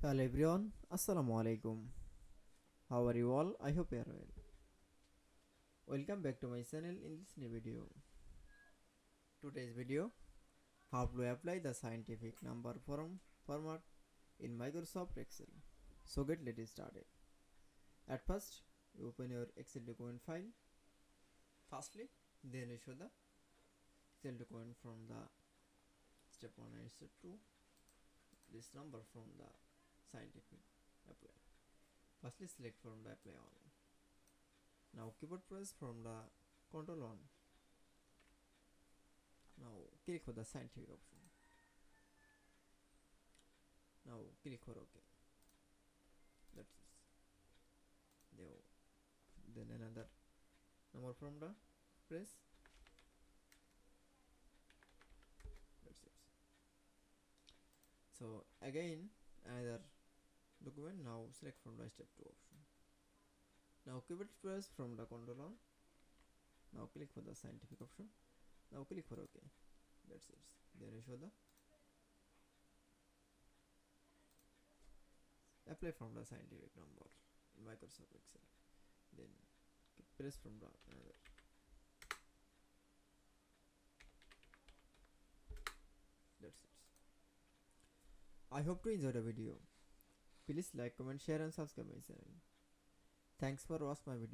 Hello everyone, Assalamu Walaikum. How are you all? I hope you are well. Welcome back to my channel in this new video. Today's video, how to apply the scientific number format in Microsoft Excel. So let's started. At first, you open your Excel document file. Firstly, then you show the Excel document from the step 1 and step 2. This number from the scientific apply. Firstly, select from the apply all. Now keyboard press from the control on. Now click for the scientific option. Now click for OK. That's it. Then another number from the press. That's it. So again another document. Now select from the step 2 option. Now keyboard press from the control on. Now click for the scientific option. Now click for OK. That's it. Then you show the apply from the scientific number in Microsoft Excel. Then press from the another. That's it. I hope to enjoy the video. Please like, comment, share and subscribe my channel. Thanks for watching my video.